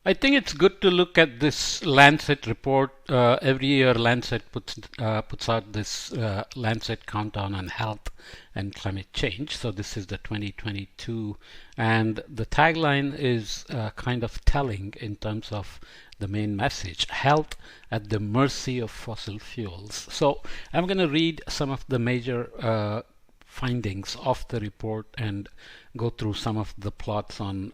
I think it's good to look at this Lancet report. Every year, Lancet puts out this Lancet countdown on health and climate change. So this is the 2022, and the tagline is kind of telling in terms of the main message: health at the mercy of fossil fuels. So I'm going to read some of the major findings of the report and go through some of the plots on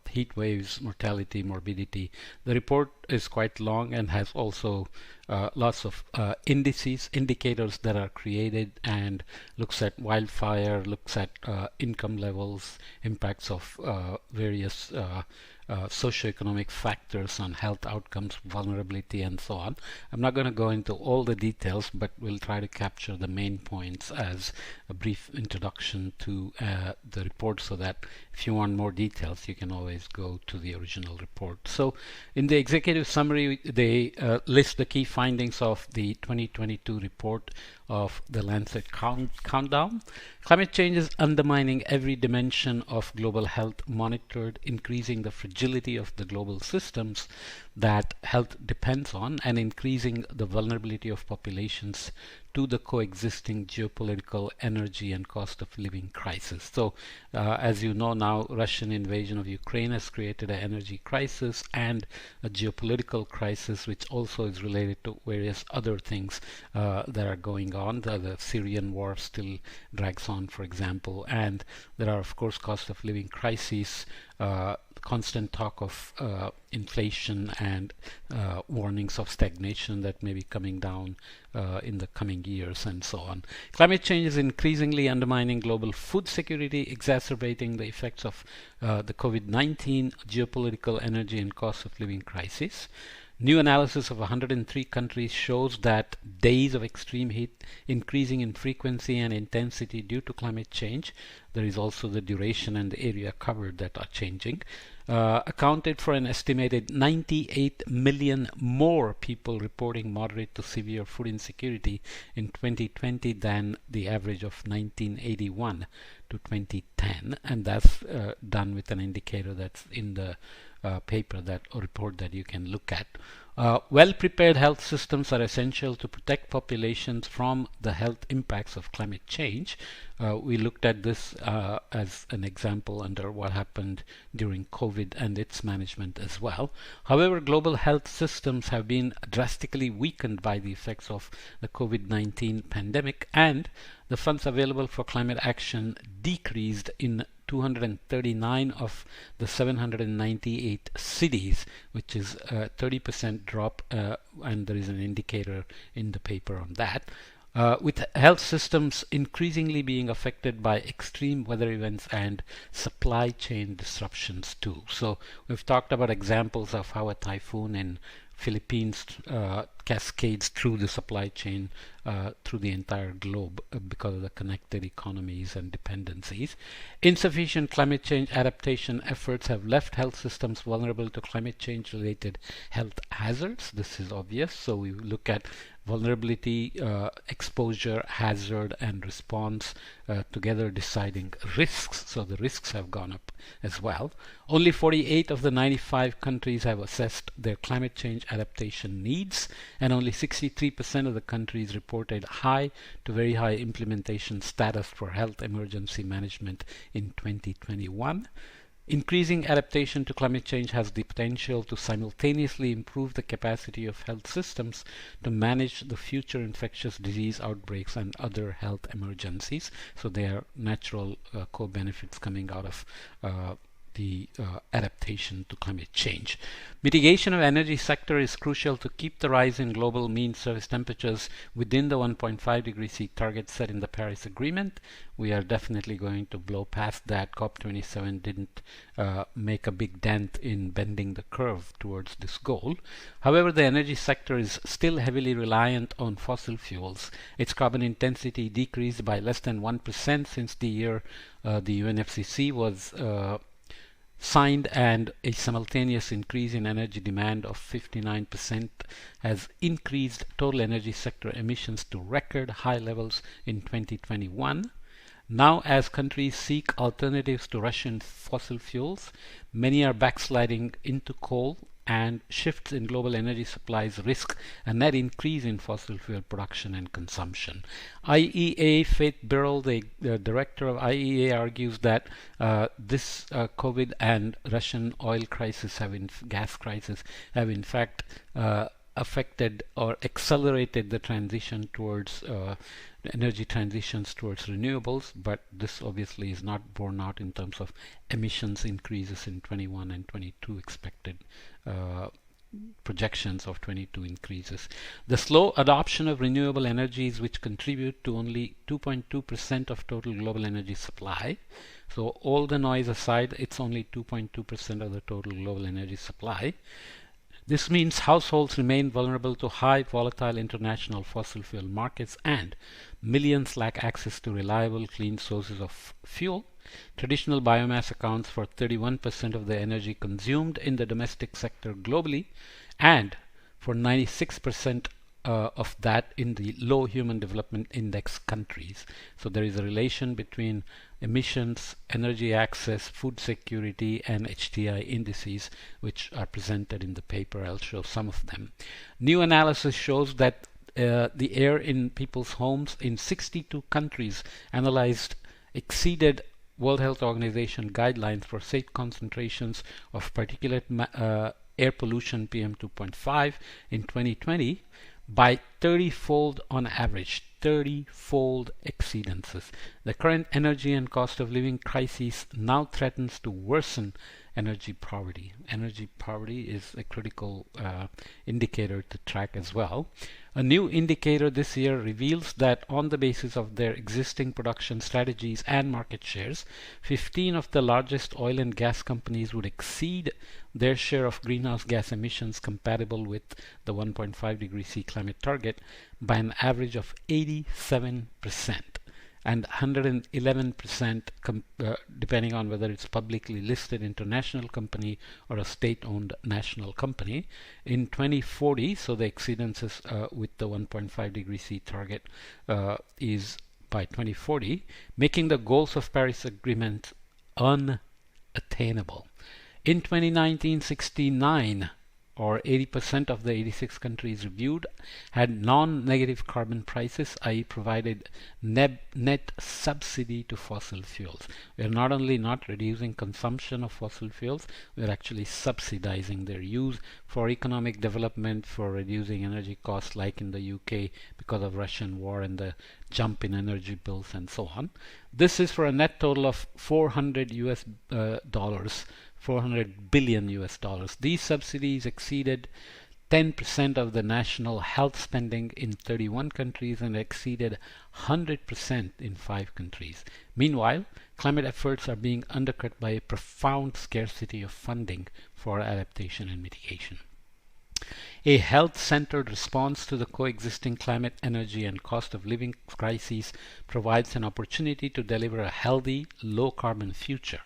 heat waves, mortality, morbidity. The report is quite long and has also lots of indicators that are created, and looks at wildfire, looks at income levels, impacts of various socioeconomic factors on health outcomes, vulnerability, and so on. I'm not going to go into all the details, but we'll try to capture the main points as a brief introduction to the report, so that if you want more details, you can always go to the original report. So in the executive summary, they list the key findings of the 2022 report of the Lancet countdown. Climate change is undermining every dimension of global health monitored, increasing the fragility of the global systems that health depends on, and increasing the vulnerability of populations to the coexisting geopolitical, energy, and cost of living crisis. So as you know now, Russian invasion of Ukraine has created an energy crisis and a geopolitical crisis, which also is related to various other things that are going on. The Syrian war still drags on, for example, and there are of course cost of living crises, constant talk of inflation, and warnings of stagnation that may be coming down in the coming years, and so on. Climate change is increasingly undermining global food security, exacerbating the effects of the COVID-19 geopolitical, energy, and cost of living crisis. New analysis of 103 countries shows that days of extreme heat increasing in frequency and intensity due to climate change. There is also the duration and the area covered that are changing. Accounted for an estimated 98 million more people reporting moderate to severe food insecurity in 2020 than the average of 1981 to 2010, and that's done with an indicator that's in the paper, that or report that you can look at. Well-prepared health systems are essential to protect populations from the health impacts of climate change. We looked at this as an example under what happened during COVID and its management as well. However, global health systems have been drastically weakened by the effects of the COVID-19 pandemic, and the funds available for climate action decreased in 239 of the 798 cities, which is a 30% drop, and there is an indicator in the paper on that. With health systems increasingly being affected by extreme weather events and supply chain disruptions too. So we've talked about examples of how a typhoon in Philippines cascades through the supply chain through the entire globe because of the connected economies and dependencies. Insufficient climate change adaptation efforts have left health systems vulnerable to climate change related health hazards. This is obvious. So we look at vulnerability, exposure, hazard, and response together, deciding risks. So the risks have gone up as well. Only 48 of the 95 countries have assessed their climate change adaptation needs, and only 63% of the countries reported high to very high implementation status for health emergency management in 2021. Increasing adaptation to climate change has the potential to simultaneously improve the capacity of health systems to manage the future infectious disease outbreaks and other health emergencies. So there are natural co-benefits coming out of the adaptation to climate change. Mitigation of energy sector is crucial to keep the rise in global mean surface temperatures within the 1.5 degree C target set in the Paris Agreement. We are definitely going to blow past that. COP27 didn't make a big dent in bending the curve towards this goal. However, the energy sector is still heavily reliant on fossil fuels. Its carbon intensity decreased by less than 1% since the year the UNFCCC was signed, and a simultaneous increase in energy demand of 59% has increased total energy sector emissions to record high levels in 2021. Now, as countries seek alternatives to Russian fossil fuels, many are backsliding into coal and shifts in global energy supplies risk a net increase in fossil fuel production and consumption. IEA Faith Birrell, the director of IEA, argues that this COVID and Russian oil crisis gas crisis have in fact affected or accelerated the transition towards energy transitions towards renewables, but this obviously is not borne out in terms of emissions increases in 21 and 22 expected projections of 22 increases. The slow adoption of renewable energies, which contribute to only 2.2% of total global energy supply. So all the noise aside, it's only 2.2% of the total global energy supply. This means households remain vulnerable to high volatile international fossil fuel markets and millions lack access to reliable clean sources of fuel. Traditional biomass accounts for 31% of the energy consumed in the domestic sector globally and for 96% of that in the low human development index countries. So there is a relation between emissions, energy access, food security, and HTI indices, which are presented in the paper. I'll show some of them. New analysis shows that the air in people's homes in 62 countries analyzed exceeded World Health Organization guidelines for safe concentrations of particulate air pollution PM2.5 in 2020 by 30-fold on average, 30-fold exceedances. The current energy and cost of living crisis now threatens to worsen energy poverty. Energy poverty is a critical indicator to track as well. A new indicator this year reveals that on the basis of their existing production strategies and market shares, 15 of the largest oil and gas companies would exceed their share of greenhouse gas emissions compatible with the 1.5 degree C climate target by an average of 87%. And 111% depending on whether it's publicly listed international company or a state-owned national company in 2040. So the exceedances with the 1.5 degree C target is by 2040, making the goals of Paris Agreement unattainable. In 2019, 69 or 80% of the 86 countries reviewed had non-negative carbon prices, i.e. provided net subsidy to fossil fuels. We are not only not reducing consumption of fossil fuels, we are actually subsidizing their use for economic development, for reducing energy costs like in the UK because of Russian war and the jump in energy bills and so on. This is for a net total of $400 billion US dollars. These subsidies exceeded 10% of the national health spending in 31 countries and exceeded 100% in 5 countries. Meanwhile, climate efforts are being undercut by a profound scarcity of funding for adaptation and mitigation. A health-centered response to the coexisting climate, energy, and cost of living crises provides an opportunity to deliver a healthy, low-carbon future.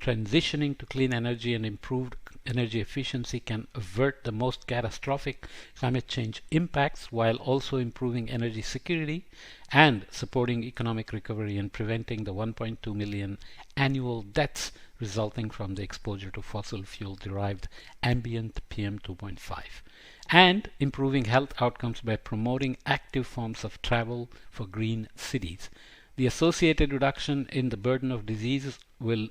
Transitioning to clean energy and improved energy efficiency can avert the most catastrophic climate change impacts while also improving energy security and supporting economic recovery and preventing the 1.2 million annual deaths resulting from the exposure to fossil fuel derived ambient PM2.5, and improving health outcomes by promoting active forms of travel for green cities. The associated reduction in the burden of diseases will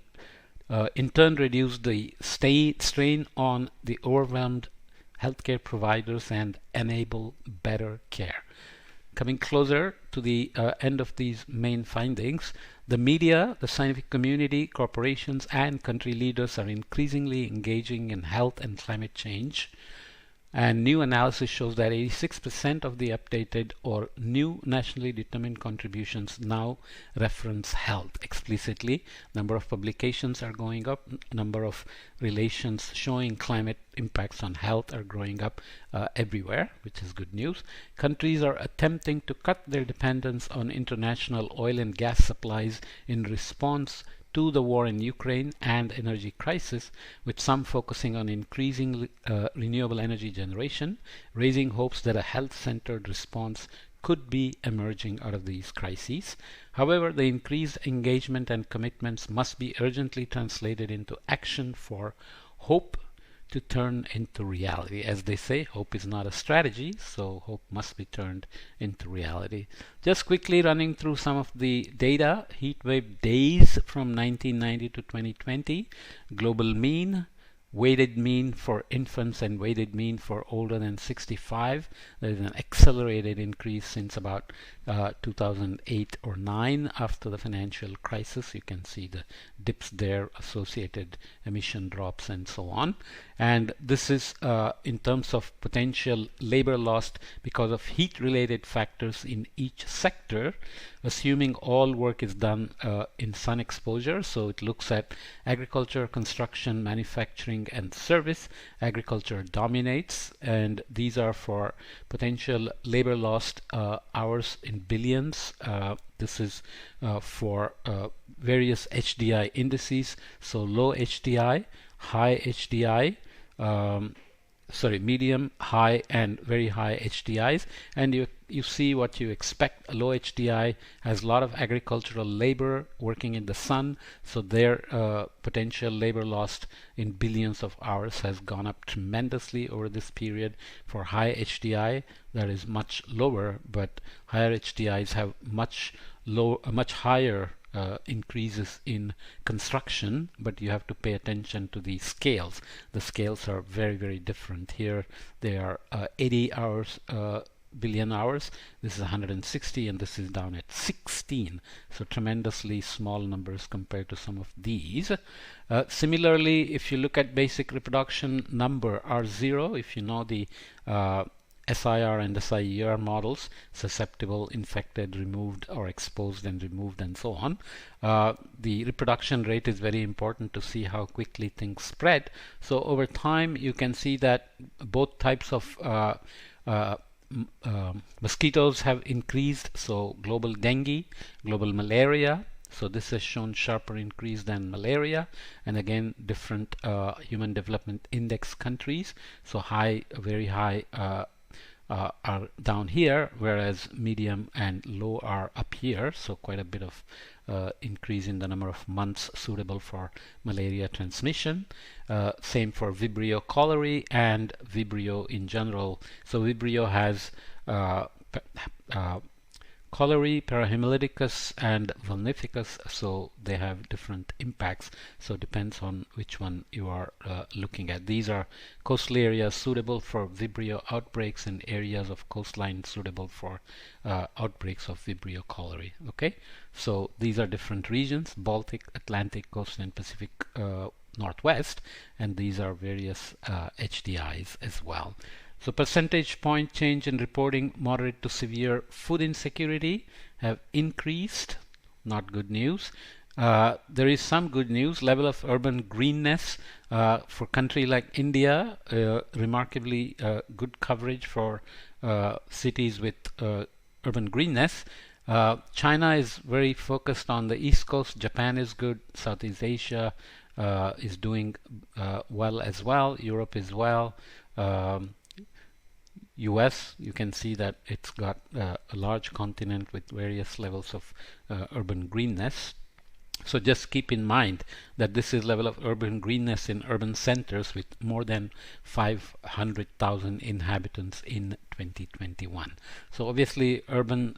in turn reduce the strain on the overwhelmed healthcare providers and enable better care. Coming closer to the end of these main findings, the media, the scientific community, corporations, and country leaders are increasingly engaging in health and climate change. And new analysis shows that 86% of the updated or new nationally determined contributions now reference health explicitly. Number of publications are going up. Number of relations showing climate impacts on health are growing up everywhere, which is good news. Countries are attempting to cut their dependence on international oil and gas supplies in response to the war in Ukraine and energy crisis, with some focusing on increasing renewable energy generation, raising hopes that a health-centered response could be emerging out of these crises. However, the increased engagement and commitments must be urgently translated into action for hope to turn into reality. As they say, hope is not a strategy, so hope must be turned into reality. Just quickly running through some of the data. Heat wave days from 1990 to 2020. Global mean, weighted mean for infants and weighted mean for older than 65. There is an accelerated increase since about 2008 or 9 after the financial crisis. You can see the dips there, associated emission drops and so on. And this is in terms of potential labor lost because of heat related factors in each sector, assuming all work is done in sun exposure. So it looks at agriculture, construction, manufacturing and service. Agriculture dominates, and these are for potential labor lost hours in billions. This is for various HDI indices. So low HDI, high HDI, medium, high, and very high HDIs, and you see what you expect. A low HDI has a lot of agricultural labor working in the sun, so their potential labor lost in billions of hours has gone up tremendously over this period. For high HDI, that is much lower, but higher HDIs have much higher increases in construction, but you have to pay attention to the scales. The scales are very, very different. Here they are 80 hours, billion hours. This is 160, and this is down at 16. So tremendously small numbers compared to some of these. Similarly, if you look at basic reproduction number R0, if you know the SIR and SIER models, susceptible, infected, removed, or exposed and removed, and so on. The reproduction rate is very important to see how quickly things spread. So over time, you can see that both types of mosquitoes have increased. So global dengue, global malaria. So this has shown sharper increase than malaria, and again different human development index countries. So high, very high are down here, whereas medium and low are up here. So quite a bit of increase in the number of months suitable for malaria transmission. Same for Vibrio cholerae and Vibrio in general. So Vibrio has cholerae, parahemolyticus, and vulnificus, so they have different impacts. So it depends on which one you are looking at. These are coastal areas suitable for Vibrio outbreaks and areas of coastline suitable for outbreaks of Vibrio cholerae. Okay, so these are different regions: Baltic, Atlantic, Coast, and Pacific Northwest, and these are various HDIs as well. So percentage point change in reporting moderate to severe food insecurity have increased. Not good news. There is some good news. Level of urban greenness for a country like India, remarkably good coverage for cities with urban greenness. China is very focused on the East Coast. Japan is good. Southeast Asia is doing well as well. Europe as well. US, you can see that it's got a large continent with various levels of urban greenness. So just keep in mind that this is level of urban greenness in urban centers with more than 500,000 inhabitants in 2021. So obviously urban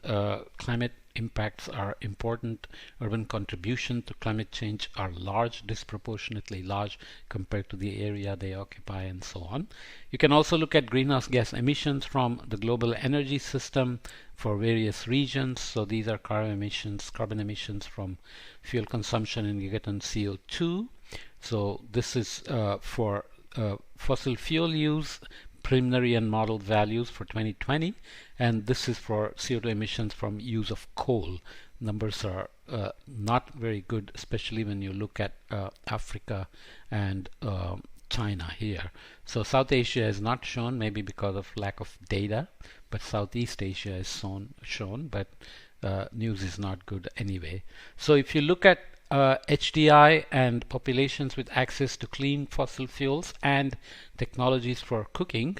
climate impacts are important. Urban contribution to climate change are large, disproportionately large compared to the area they occupy, and so on. You can also look at greenhouse gas emissions from the global energy system for various regions. So these are carbon emissions from fuel consumption in gigaton CO2. So this is for fossil fuel use, preliminary and model values for 2020, and this is for CO2 emissions from use of coal. Numbers are not very good, especially when you look at Africa and China here. So South Asia is not shown, maybe because of lack of data, but Southeast Asia is shown, but news is not good anyway. So if you look at HDI and populations with access to clean fossil fuels and technologies for cooking,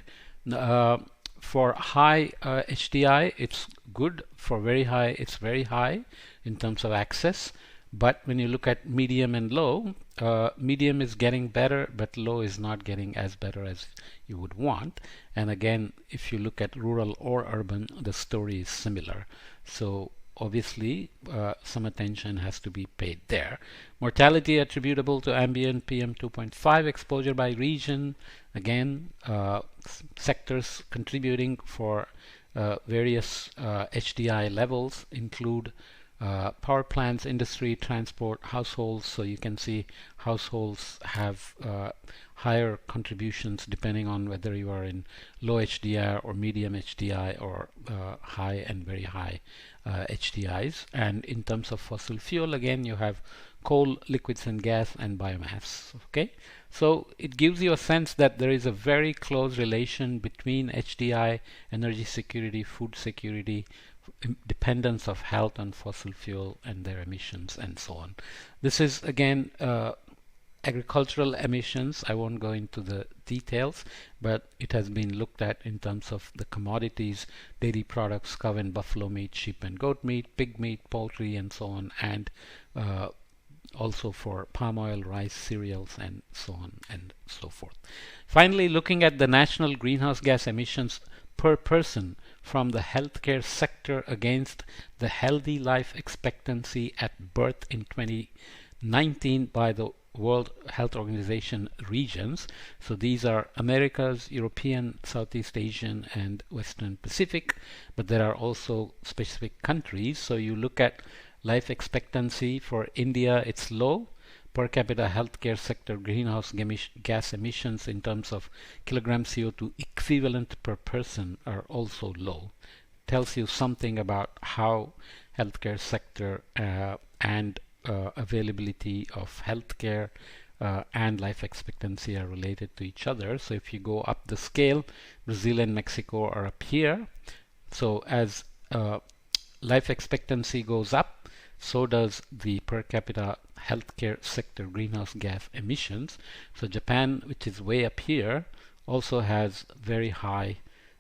for high HDI it's good, for very high it's very high in terms of access, but when you look at medium and low, medium is getting better, but low is not getting as better as you would want. And again, if you look at rural or urban, the story is similar. So obviously, some attention has to be paid there. Mortality attributable to ambient PM 2.5 exposure by region. Again, sectors contributing for various HDI levels include power plants, industry, transport, households. So you can see households have higher contributions depending on whether you are in low HDI or medium HDI or high and very high HDIs. And in terms of fossil fuel, again, you have coal, liquids and gas, and biomass. Okay, so it gives you a sense that there is a very close relation between HDI, energy security, food security, dependence of health on fossil fuel and their emissions and so on. This is again agricultural emissions. I won't go into the details, but it has been looked at in terms of the commodities, dairy products, cow and buffalo meat, sheep and goat meat, pig meat, poultry and so on, and also for palm oil, rice, cereals and so on and so forth. Finally, looking at the national greenhouse gas emissions per person from the healthcare sector against the healthy life expectancy at birth in 2019 by the World Health Organization regions. So these are Americas, European, Southeast Asian and Western Pacific, but there are also specific countries. So you look at life expectancy for India, it's low. Per capita healthcare sector greenhouse gas emissions in terms of kilogram CO2 equivalent per person are also low. Tells you something about how healthcare sector and availability of healthcare and life expectancy are related to each other. So if you go up the scale, Brazil and Mexico are up here. So as life expectancy goes up, so does the per capita healthcare sector greenhouse gas emissions. So Japan, which is way up here, also has very high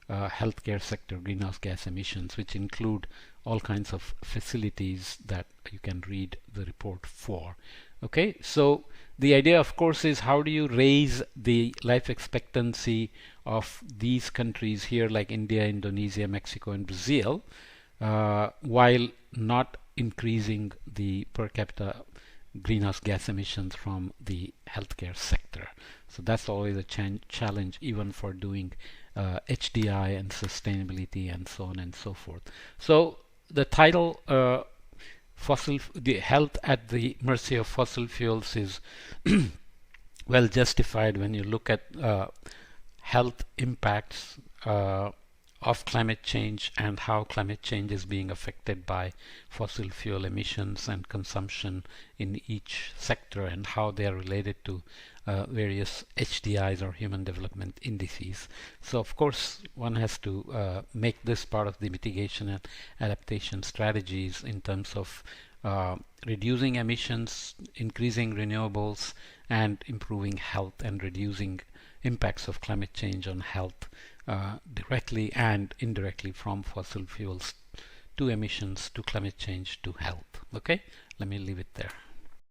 healthcare sector greenhouse gas emissions, which include all kinds of facilities that you can read the report for. Okay, so the idea, of course, is how do you raise the life expectancy of these countries here, like India, Indonesia, Mexico, and Brazil, while not increasing the per capita greenhouse gas emissions from the healthcare sector. So that's always a challenge, even for doing HDI and sustainability and so on and so forth. So the title, the health at the mercy of fossil fuels, is well justified when you look at health impacts of climate change and how climate change is being affected by fossil fuel emissions and consumption in each sector, and how they are related to various HDIs or human development indices. So of course one has to make this part of the mitigation and adaptation strategies in terms of reducing emissions, increasing renewables, and improving health and reducing impacts of climate change on health directly and indirectly, from fossil fuels to emissions to climate change to health. Okay, let me leave it there.